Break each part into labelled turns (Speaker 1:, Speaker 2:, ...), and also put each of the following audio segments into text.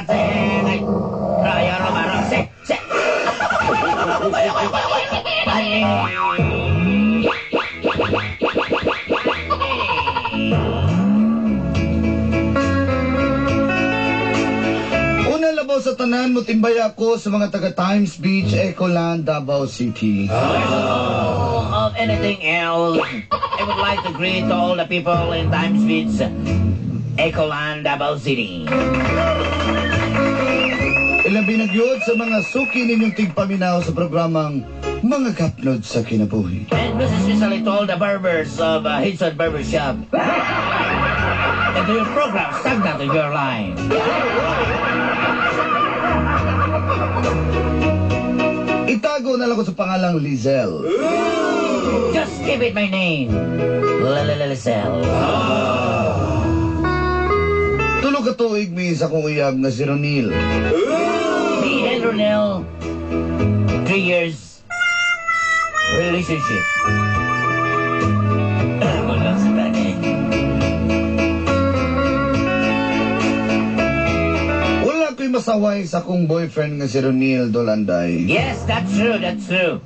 Speaker 1: parating. Raya Romero, se.
Speaker 2: Una labaw sa tanan, mutimbay ako sa mga taga Times Beach, Ecoland, Davao City.
Speaker 1: Of anything else, I would like to greet all the people in Times Beach, Ecoland, Davao City.
Speaker 2: Ilabi nagyod sa mga suki ninyong tigpaminaw sa programang Mga Kapnod sa Kinabuhi.
Speaker 1: And this is especially to all the barbers of Hidson Barbershop. And to your program, Stagnant of Your Line.
Speaker 2: Itago na lang ko sa pangalang Lizelle.
Speaker 1: Just give it my name. Lizelle.
Speaker 2: Tulog ka tuig mi sa kong uyab nga si Ronil.
Speaker 1: Me and Ronel, 3 years relationship. Wala sa tani.
Speaker 2: Wala ko'y masaway sa kong boyfriend nga si Ronil Dolanday.
Speaker 1: Yes, that's true, that's true.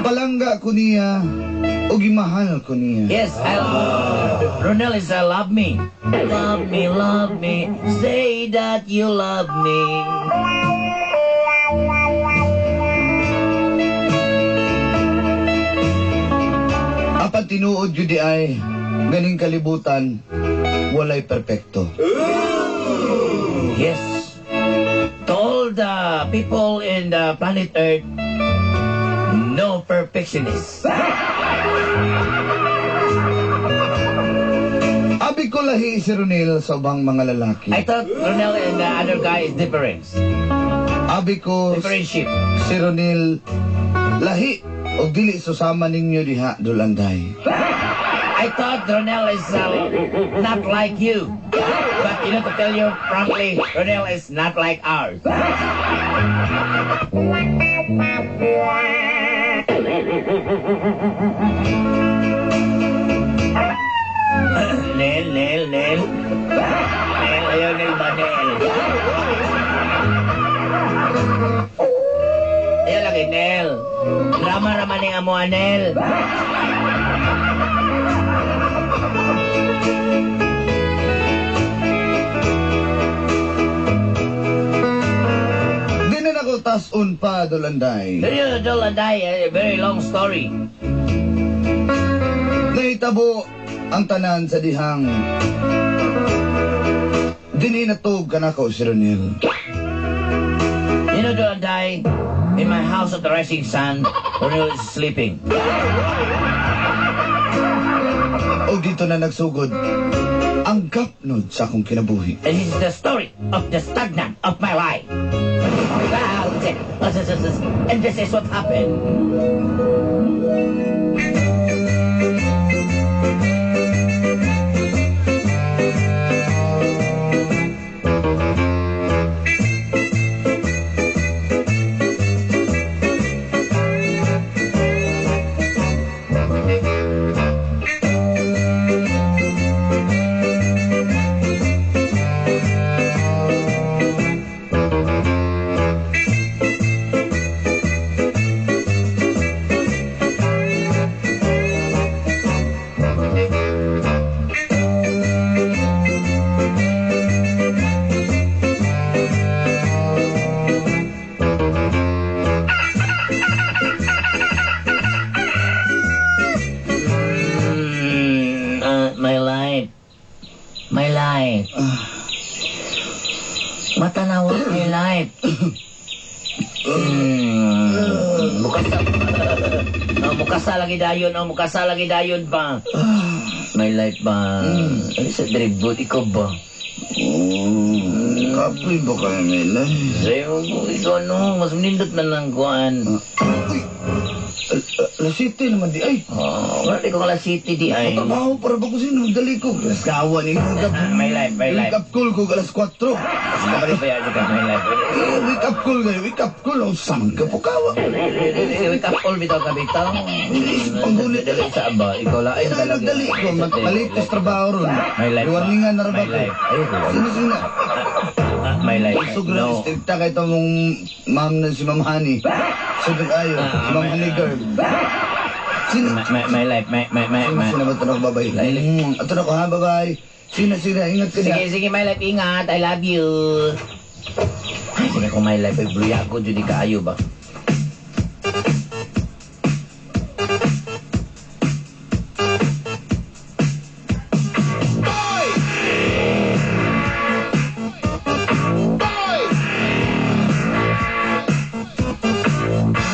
Speaker 2: Palangga ko niya o gimahal ko niya.
Speaker 1: Yes, Ronel is love me. Love me, say that you love me.
Speaker 2: Apat tinuod yun di ay ganing kalibutan, walay perpekto.
Speaker 1: Yes, to all the people in the planet Earth, no perfectionists.
Speaker 2: Abi ko lahi si Ronil sa ubang mga lalaki.
Speaker 1: I thought Ronel and the other guy is different.
Speaker 2: Abi ko
Speaker 1: Different ship.
Speaker 2: si Ronil lahi o dili susama ninyo diha Dolanday.
Speaker 1: I thought Ronel is not like you. But you know, to tell you frankly, Ronel is not like ours. Nel. Nel, ayaw Nel ba, Nel? Ayaw lagi, Nel. Drama naman ni amo, Nel.
Speaker 2: Di na ako tasun pa Dolanday.
Speaker 1: Very Dolanday, a very long story.
Speaker 2: Nahitabo ang tanan sa dihang dininatog ka na ko si Ronil.
Speaker 1: You know, Dolanday, in my house of the rising sun, Ronel is sleeping.
Speaker 2: O dito na nagsugod ang kapnod sa akong kinabuhi.
Speaker 1: And this is the story of the stagnant of my life. And this is what happened. My life. Matanawa my life. Mukasa lagi dayon ba? My life ba? Ano sa dribot ikaw ba?
Speaker 2: Kapoy ba kayo may life?
Speaker 1: Sayo mo, ikaw no, mas nindot man lang kuhan.
Speaker 2: La City naman di ay.
Speaker 1: Wala di ko kala city di ay.
Speaker 2: Trabaho para ba ko sino dali ko. Kawa ni
Speaker 1: My life.
Speaker 2: Wake up call ko alas 4.
Speaker 1: Kapag pa yan ka, my life.
Speaker 2: Wake up call kayo, wake up call. Ang samang ka po kawa.
Speaker 1: Wake up call bitaw ka bitaw.
Speaker 2: Panggulit.
Speaker 1: Dali sa aba. Ikaw lang ay
Speaker 2: Ay, nagdali ko. Malitis trabaho ron.
Speaker 1: My life.
Speaker 2: Iwarningan na rin ba
Speaker 1: My
Speaker 2: ko?
Speaker 1: life.
Speaker 2: Sino?
Speaker 1: My life.
Speaker 2: Sugro, istrikta kay itong ma'am na si Ma'am Honey. Sugro ayo, si Ma'am Honey girl. Sino?
Speaker 1: My life.
Speaker 2: Sino ba ito na babay? Ito na ko ha, babay. Sino? Ingat ka na.
Speaker 1: Sige, my life. Ingat. I love you. Ay, sige ko my life. Ay, bruyago. Diyod kaayo ba?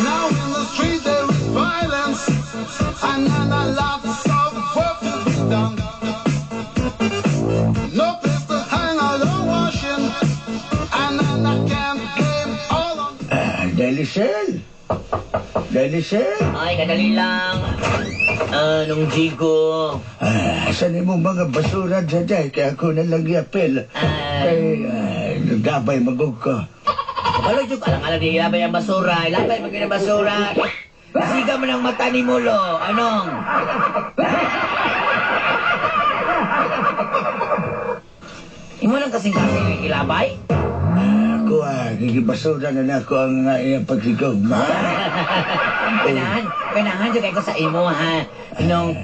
Speaker 3: Now in the street there is violence, and a lot of work to be done. No place to hang out or washing, and I can't blame all on.
Speaker 2: Delisel. Delisel.
Speaker 1: Ay, kadali lang. Nung Jigo.
Speaker 2: Saan mo mga basura dyan? Kaya ako na lang yapil. Nagdabay magog ko.
Speaker 1: Kapalo, Jug. Alang-alang di ilabay ang basura. Ilabay magiging ang basura. Siga mo ng mata ni Mulo. Anong? Imo lang kasing ilabay?
Speaker 2: Ako gigibasura na ako ang iyang pagsigaw.
Speaker 1: Kanahan dyan kayo sa imo, ha?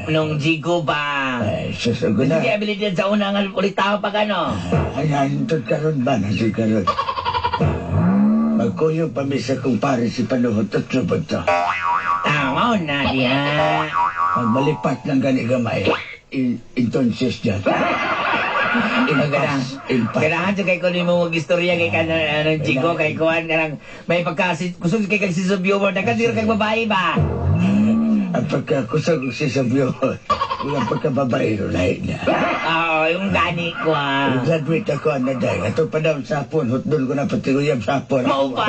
Speaker 1: Nung Jigo ba?
Speaker 2: Sasago na.
Speaker 1: Sige, abilidad sa una nga ulit tao pag ano?
Speaker 2: Ayan, ito karon ba na si karon? Magkuyo pa mi sa kong pare si Panuhot at subod to.
Speaker 1: Tama na diha.
Speaker 2: Magbalipat lang gani gamay. Entonces dyan.
Speaker 1: Ganahan dyan kay kunin mo mag-istorya kay kanang Jigo, kay Kuhan, kanang may pagkasit, kusog kay kag si Subyo, nagkasira kag babae ba?
Speaker 2: Ang pagkakusag si Sabyo, yung pagkababae ro lahat na.
Speaker 1: Oo, yung gani ko
Speaker 2: Graduate ako na dahil. Ito pa daw sa hapon, hotdol ko na pati uyab sa hapon.
Speaker 1: Mau pa?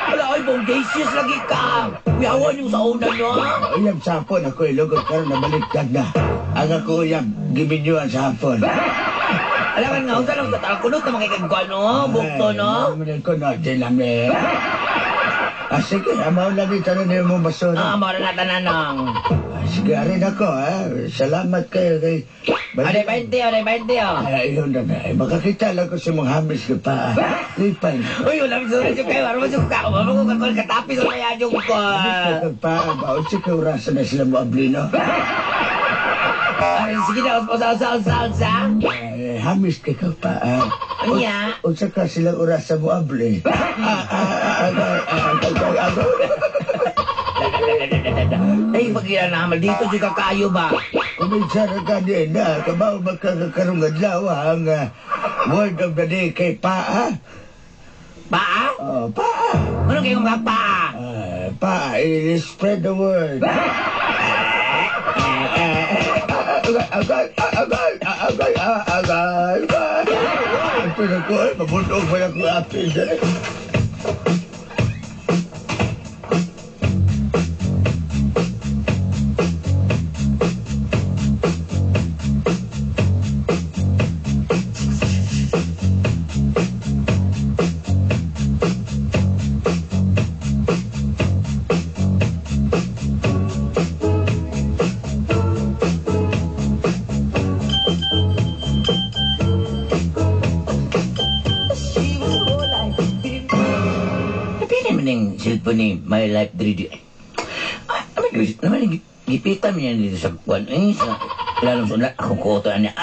Speaker 1: Wala, ay, bondacious lagi ka. Uyawan yung sa una nyo.
Speaker 2: Uyab sa hapon, ako ilugod karon na baliktad na. Ang ako uyab, giminyuan sa hapon.
Speaker 1: Alam nga, unsa lang sa kunot na makikagwa, no? Bukto, no?
Speaker 2: Naman ko na, dinami. Sige, amaw lang dito na niyo mo basura.
Speaker 1: Mara na tananang.
Speaker 2: Sige, arin ako, ha. Salamat kayo kay...
Speaker 1: Aray 20,
Speaker 2: Ay, yun na na. Makakita lang ko sa mga hamis ko pa. Lipay.
Speaker 1: Uy, wala mo sa kayo. Ano mo sa kao? Ano mo kakol katapis o kaya yung ko?
Speaker 2: Hamis ka pa. Baon si kaurasan na sila mo ablino.
Speaker 1: Ay, sige na, unsa?
Speaker 2: Hamis ka pa.
Speaker 1: Anya?
Speaker 2: Unsa ka silang orasa mo abli.
Speaker 1: Ay, pag-ira naman dito, di ka kayo ba?
Speaker 2: Kuminsan na kanina, kabaw magkakakarong adlaw ang word of the day kay Paa.
Speaker 1: Paa?
Speaker 2: Paa.
Speaker 1: Ano kayo mga paa?
Speaker 2: Paa, spread the word. Agay. Ito na ko, mabundog pa na ko apin.
Speaker 1: Cellphone ni My Life 3D. Naman gipitan niya dito sa kuwan. Sa lalong sunod, akong koto niya.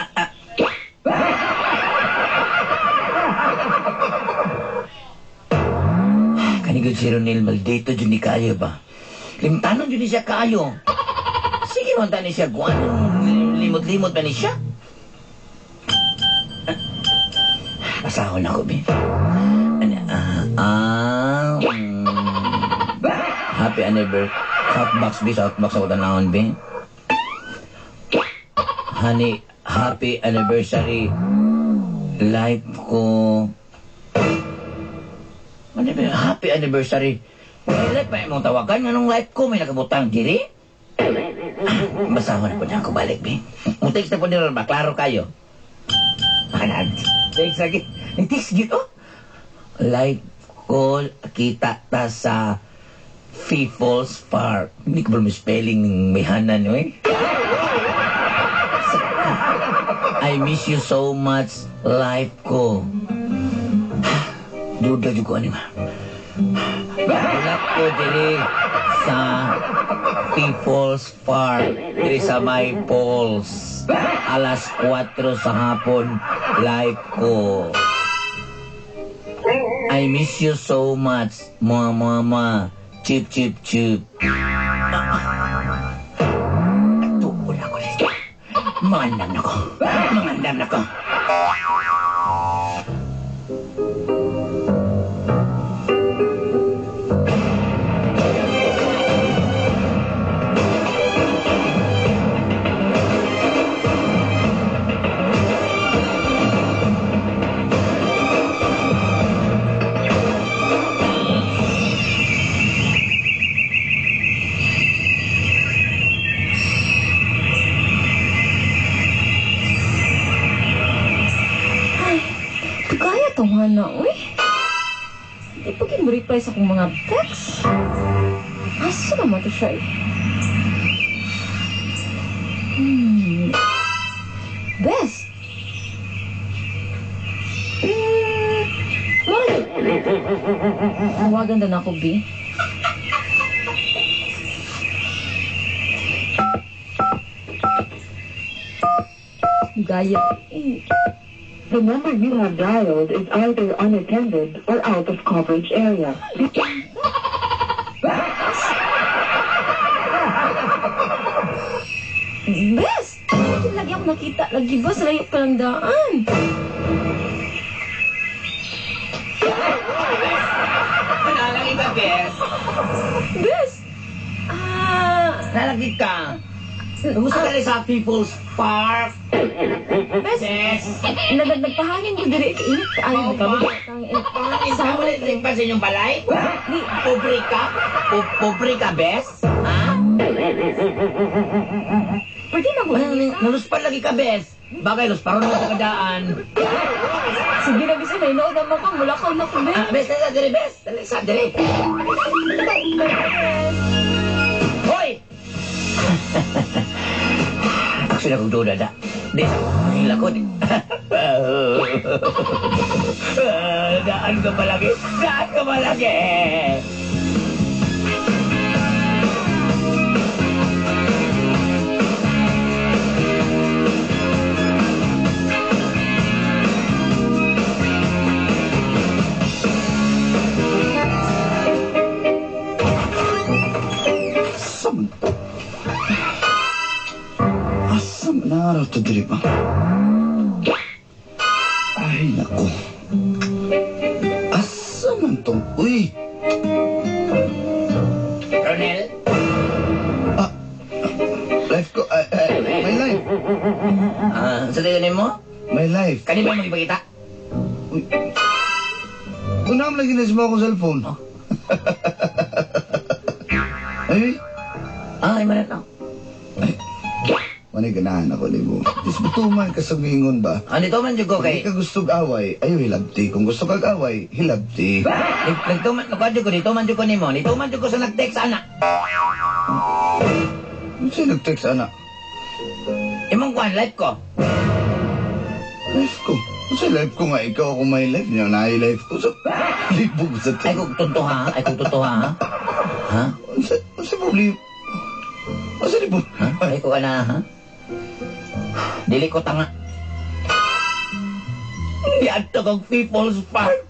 Speaker 1: Kanigod si Ronel, maldito dyan ni kayo ba? Limtanon dyan ni siya kayo. Sige, manta ni siya kuwan. Limot-limot pa ni siya. Pasahon ako, Ben. Happy anniversary. Southbox ako tanahon, Ben. Honey, happy anniversary. Life ko. Ano ba? Happy anniversary. Life pa mong tawagan, anong life ko? May nakabutang diri? Basahan na po niya ako balik, be. Text na po nila ba? Klaro kayo. Anan, text lagi. Nag-text gitu. Life ko, kita ta sa People's Park. Hindi ko ba may spelling ng may hanan, eh? I miss you so much, life ko. Duda juga ni ma. Bulak ko diri sa People's Park, diri sa may Falls. Alas 4 sa hapon, life ko. I miss you so much, mama. Chip, chip, chip. Tuon ako dito. Mangandam na ko. Mangandam na ko.
Speaker 4: Tungan na, uy. Di pa kin-reply sa akong mga text. Asa naman to siya, eh? Best. Mari. Tawagan na ako, B. Gaya, eh.
Speaker 5: The number you have dialed is either unattended or out of coverage area.
Speaker 4: Best! Bakit lagi ako nakita? Lagi ba? Sa layo ka lang daan.
Speaker 1: Nalagi ka, Bes?
Speaker 4: Best!
Speaker 1: Nalagi ka. Gusto ka rin sa People's Park.
Speaker 4: Best!
Speaker 1: Bes?
Speaker 4: Nagpahangin ko diri ka init. Ay,
Speaker 1: Oo,
Speaker 4: kang
Speaker 1: Sama rin rin pa sa inyong balay? Pobre ka? Pobre ka, Bes? Ha?
Speaker 4: Pwede mag-uwi ka?
Speaker 1: Naluspan lagi ka, Bes. Bagay, lusparon mo sa kadaan.
Speaker 4: Sige na, bisa na inood naman ka. Mula ka na ko, Best.
Speaker 1: Bes, dali, dali, Bes. Dali, sa, dali. Hoy! Actually, akong duda da. Di, hila ko, di. Daan ka palagi. Daan ka palagi.
Speaker 2: Asam na araw to diri ba? Ay, nako. Asam man to? Uy!
Speaker 1: Ronel?
Speaker 2: Life ko, my life.
Speaker 1: Sa tayo mo?
Speaker 2: My life.
Speaker 1: Kani ba magipakita?
Speaker 2: Uy. Unam lagi na sa akong cellphone. Ay,
Speaker 1: Ay, manat na.
Speaker 2: manay ganahan ako, di mo. Disbutuman ka sa ngingon ba?
Speaker 1: Dito man dyan ko
Speaker 2: Kung di
Speaker 1: kay...
Speaker 2: ka gusto away, ayaw hilabti. Kung gusto kag away, hilabti.
Speaker 1: Nagtuman, nakwadyo ko, dito man dyan ko ni mo. Dito man dyan ko sa nag-text, anak.
Speaker 2: Ano siya nag-text, anak?
Speaker 1: Imong kwan, live ko.
Speaker 2: Life ko. Ano siya life ko nga? Ikaw ako may life niya. Na life ko. So, libog sa
Speaker 1: Ay, kung totoo ha? Ay, kung totoo ha? Ha?
Speaker 2: Ano siya problema? Ano siya libog?
Speaker 1: Ha? Ay, kung ana ha? Dili ko tanga. Yan to kong People's Park.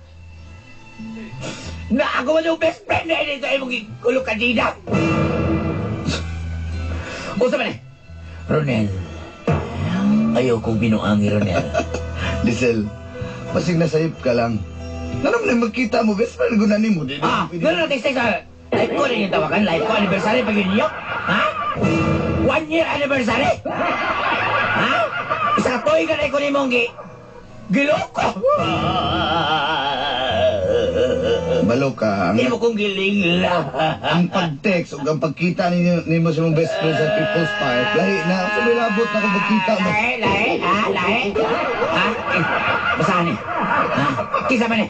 Speaker 1: Na ako man yung best friend na dito ay mong kulong kanina. O sa man eh? Ronel. Ayaw kong binuangi, Ronel.
Speaker 2: Lisel, pasig nasayip ka lang. Ano naman magkita mo, best friend gunanin mo.
Speaker 1: Gano'n na text sa live ko rin yung tawagan. Live ko anniversary pag yun niyo. Ha? 1 year anniversary? Ha? Isa ka toy ka na ikunin mong giloko.
Speaker 2: Kabalo ka.
Speaker 1: Hindi mo kong giling lang.
Speaker 2: Ang pag-text o ang pagkita ninyo sa mong best friend sa People's Park, lahi na. Sa may labot na kung magkita mo.
Speaker 1: Lahi. Ha? Basahan eh. Ha? Kinsa man eh?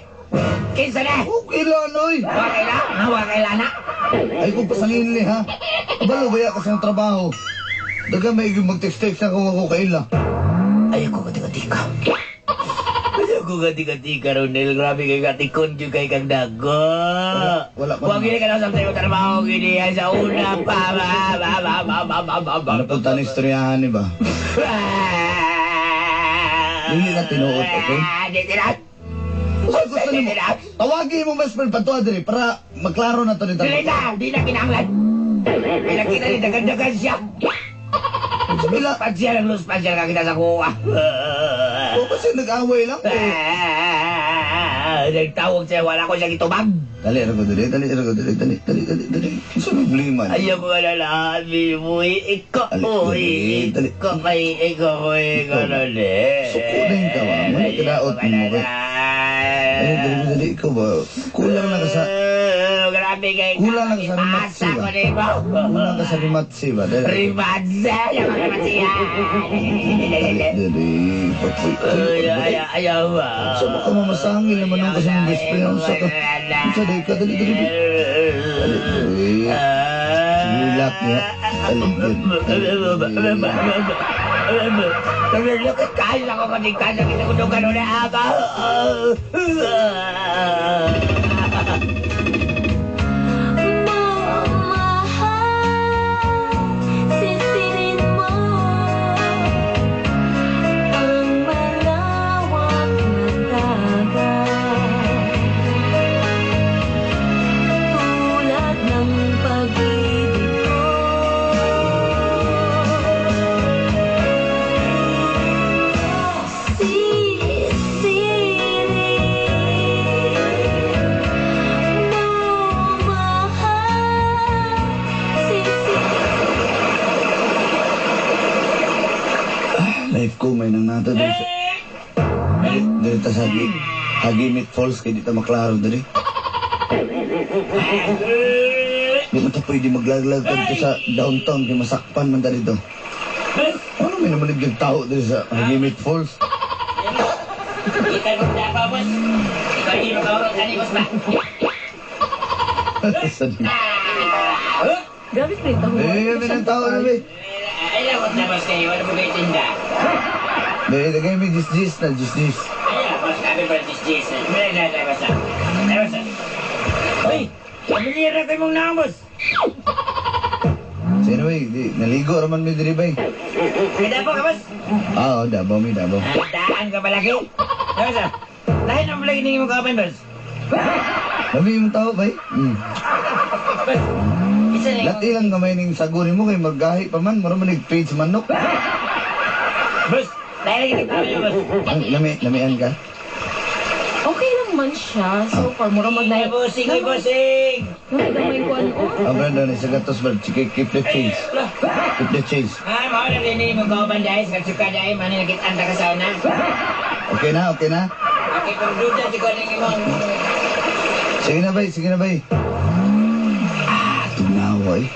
Speaker 1: Kinsa na?
Speaker 2: Okay lang, oy.
Speaker 1: Wakay lang? Ha? Wakay lang na?
Speaker 2: Ay, kung pasangin ni, ha? Kabalo, baya ka sa trabaho. Daga may mag-text-text na kung ako kaila.
Speaker 1: Ayoko katika-tika. Ayoko katika-tika, Ronel. Grabe kay katikon yung kay kang dago.
Speaker 2: Wala pa
Speaker 1: Huwag
Speaker 2: naman.
Speaker 1: gini ka lang sa tayo trabaho. Gini yan sa una pa.
Speaker 2: Ano po tanong istoryahan ni ba? Hindi na tinuot, okay?
Speaker 1: Di tinat.
Speaker 2: Gusto ni mo, tawagin mo best friend patuwa diri para maklaro na to ni
Speaker 1: Dili
Speaker 2: Tanong.
Speaker 1: na. Di na kinanglan. Pinakita ni dagan-dagan siya.
Speaker 2: Sabila,
Speaker 1: Pag siya nag-lose pa siya kakita sa kuha.
Speaker 2: o kasi nag-away lang po.
Speaker 1: Nagtawag siya, wala ko siya itubag.
Speaker 2: Dali, dali. Isa problema niya.
Speaker 1: Ayaw ko na lahat, Biboy. Ikaw,
Speaker 2: Dali, dali.
Speaker 1: ikaw,
Speaker 2: Sukunin ka ba? May kadaot mo ba? Ay, dali, ikaw ba? Kulang lang ka sa...
Speaker 1: Grabe kayo.
Speaker 2: Kulang lang sa rimatsi ba? Kulang ka sa rimatsi ba? Dali.
Speaker 1: Rimatsi? Ayaw ko rimatsi yan.
Speaker 2: Dali, papoy.
Speaker 1: Ayaw ba?
Speaker 2: Sa baka mamasangil naman ang kasama best friend. Ang sa ka. Sa day ka, dali. Silak niya.
Speaker 1: Nalulukit kayo ako kaningkan na kinakunugan ulit ako.
Speaker 6: Sisirin mo ang malawak na dagat, tulad ng pag-ibig ko. Sisirin mo, mahal.
Speaker 2: Life ko, may nang nato dali sa... Dali ta sa Hagimit Falls, kaya di ta maklaro dali. Di mo ta pwede maglaglag ka dito sa downtown, kaya masakpan man dali to. Ano may naman yung tao dali sa Hagimit Falls?
Speaker 1: Ikaw mo na pa, boss. Ikaw hindi mo kaurot ka ni boss ba?
Speaker 4: Grabe straight ako.
Speaker 2: May ng tao na ba?
Speaker 1: Ayaw mo na, boss kayo. Ano mo kayo tinda?
Speaker 2: Lagay may jis na.
Speaker 1: Ayaw, boss kami pa tis-tis. May nalabas na. Nalabas na. Uy! Pamilira kayo mong nangos!
Speaker 2: Sino ba? Naligo raman may diri ba?
Speaker 1: Kada po ka, boss?
Speaker 2: Oo, dabaw.
Speaker 1: Handaan ka palagi. Nalabas na. Dahil naman palagi ningin mo kapan, boss.
Speaker 2: Dami yung tao ba?
Speaker 1: Boss, isa na
Speaker 2: Lahat ilang gamay ning sagurin mo kay maggahi pa man, maro man nag-page manok.
Speaker 1: Boss, dahil lagi nagpapalagi, boss.
Speaker 2: Ang lamian ka?
Speaker 4: Okay lang man siya. So far, mura
Speaker 1: Ay,
Speaker 4: mag-night.
Speaker 1: bossing, ay, bossing!
Speaker 4: Namay ko ano.
Speaker 2: Ang branda ni sa gatos ba? Keep the change. Keep the change.
Speaker 1: Ah, mao na rin mo kapan dahil sa katsuka dahil mani nakitanda ka sa una.
Speaker 2: Okay na?
Speaker 1: Okay, kung duda, di ko nang imong...
Speaker 2: Sige na ba? Tunawa eh.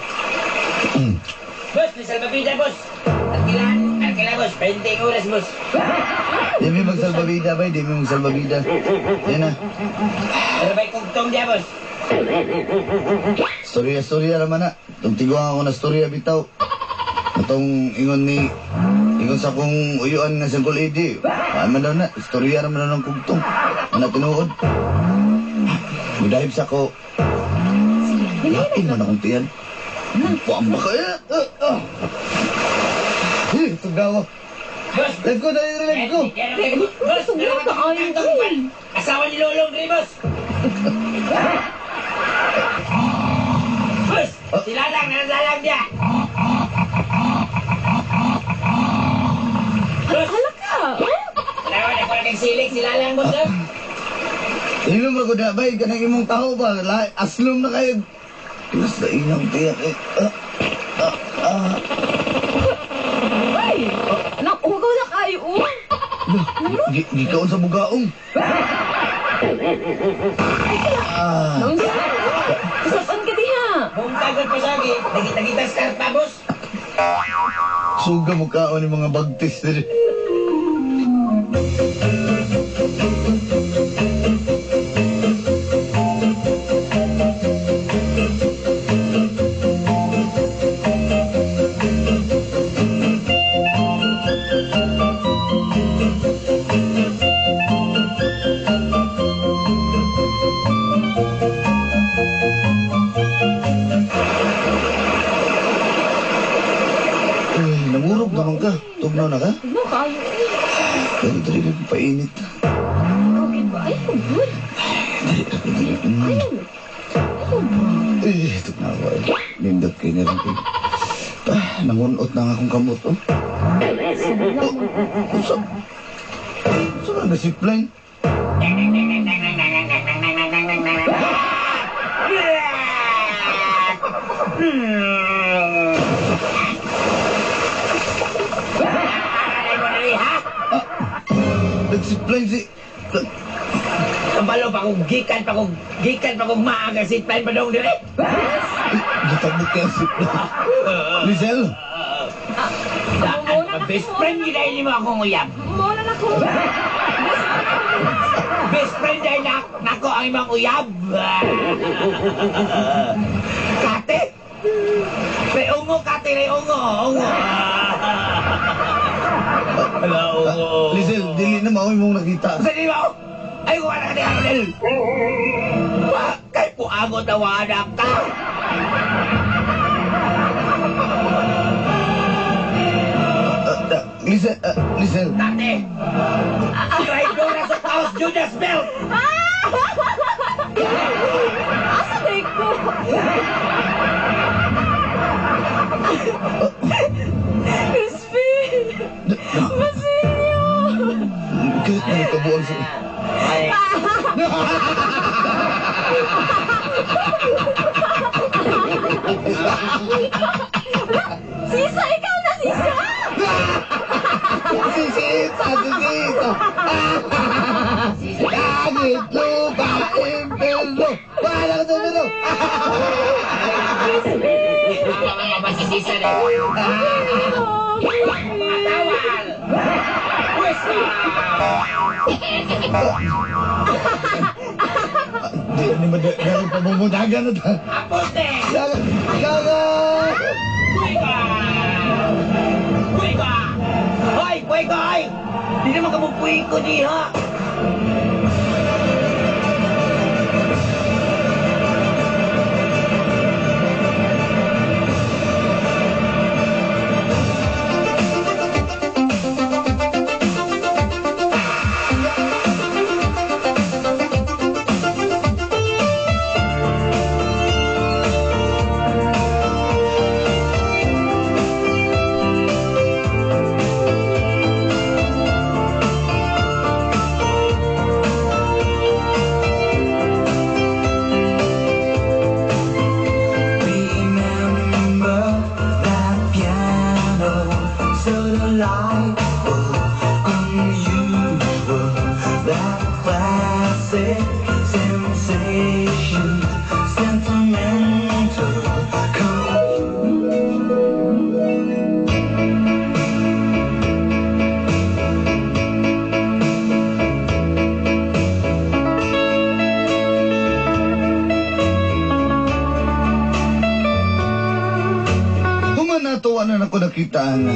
Speaker 1: Boss, may salbabida, boss. Alkilan, boss. 20 oras, boss.
Speaker 2: Di mo magsalbabida ba? Yan na.
Speaker 1: Ano ba'y kugtong diya, boss?
Speaker 2: Storya naman na. Itong tiguan ako na storya bitaw. Itong ingon sa kong uyuan nga sa kulidi. Paano daw na? Storya naman na ng kugtong. Ano tinuod? Mudahib sa ko. Lain mo na kong tiyan. Pamba ka yan. Ito gawa.
Speaker 1: Boss!
Speaker 2: Live ko.
Speaker 1: Boss, asawa ni Lolong rin, boss. Boss, silalang, nasalang diya. Boss,
Speaker 4: Hala ka!
Speaker 1: salamat ako na silik, silalang, boss.
Speaker 2: Ilong ako na ba? Kanang imong tao ba? Aslom na kayo. Mas na inang tiyan eh.
Speaker 4: Ay! Huwag na kayo.
Speaker 2: Gikaon sa bugaong.
Speaker 4: Nung usapan ka diha.
Speaker 1: Kung tagot pa siya, nagita-kita sa karta, boss.
Speaker 2: Suga mo kaon ni mga bagtis diri. Uy, namurog naman ka. Tugnaw na ka?
Speaker 4: No, kayo eh.
Speaker 2: Pero dali na painit.
Speaker 4: Okay ba? Ay, ko good.
Speaker 2: Dali.
Speaker 4: Ay, ako ba?
Speaker 2: Eh, tugnaw ko. Nindot kayo na rin kayo. Nangunot na nga akong kamot, oh. Saan na zipline? Nag-zipline si...
Speaker 1: Kabalo pa kong gikan pa kong maaga sitpan pa dong dire.
Speaker 2: Gitabot ka ang zipline. Lizel?
Speaker 1: Best friend ginayin mo akong uyab.
Speaker 4: Muna na ko.
Speaker 1: Best friend dahil nako ang imong uyab. Kate? May ungo, Kate, may ungo. Wala, ungo.
Speaker 2: Lizel, dili na maoy mong nakita.
Speaker 1: Sa di mo? Ay, wala ka niya, Abel. Kay po agot na wanak ka.
Speaker 2: Lizel.
Speaker 1: Kate! Try ko na sa house, Judas Belt!
Speaker 4: Asa na ko? Crispin! Basilio!
Speaker 2: Kahit na nagkabuang sa...
Speaker 1: Ay,
Speaker 4: Sisa, ikaw na, Sisa!
Speaker 2: Sisita! Langit, lupa, impyerno! Wala ka tumino!
Speaker 1: mabasisisa na. Matawal! Pwesta!
Speaker 2: Di ni madagaling pamumunagan na ta.
Speaker 1: Apote!
Speaker 2: Gaga!
Speaker 1: Puwika! Hoy! Puwika! Hoy! Di naman ka mong puwiko di ha!
Speaker 2: Natuwa na ako nakita ang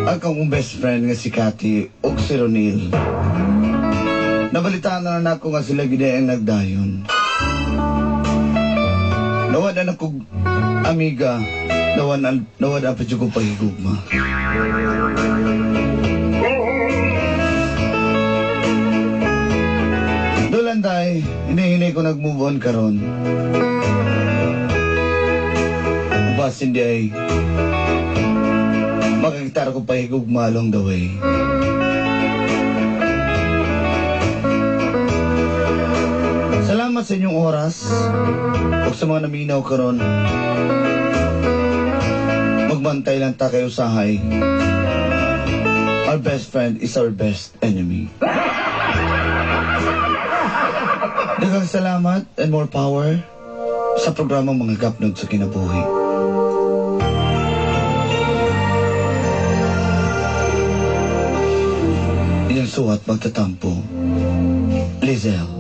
Speaker 2: akong best friend nga si Cathy o si Ronil. Nabalitaan na ako nga sila gidayang nagdayon. Nawadan ako amiga, nawadan pa dyan ko pahigugma. Dolanday, hinahinay ko nag-move on karon. Bas hindi ay makakita ko pahigugma along the way. Salamat sa inyong oras o sa mga naminaw karon. Magbantay lang ta kayo usahay. Our best friend is our best enemy. Daghang salamat and more power sa programang mga gapnog sa kinabuhi. Iyang suwat pagtatampo, Lizelle.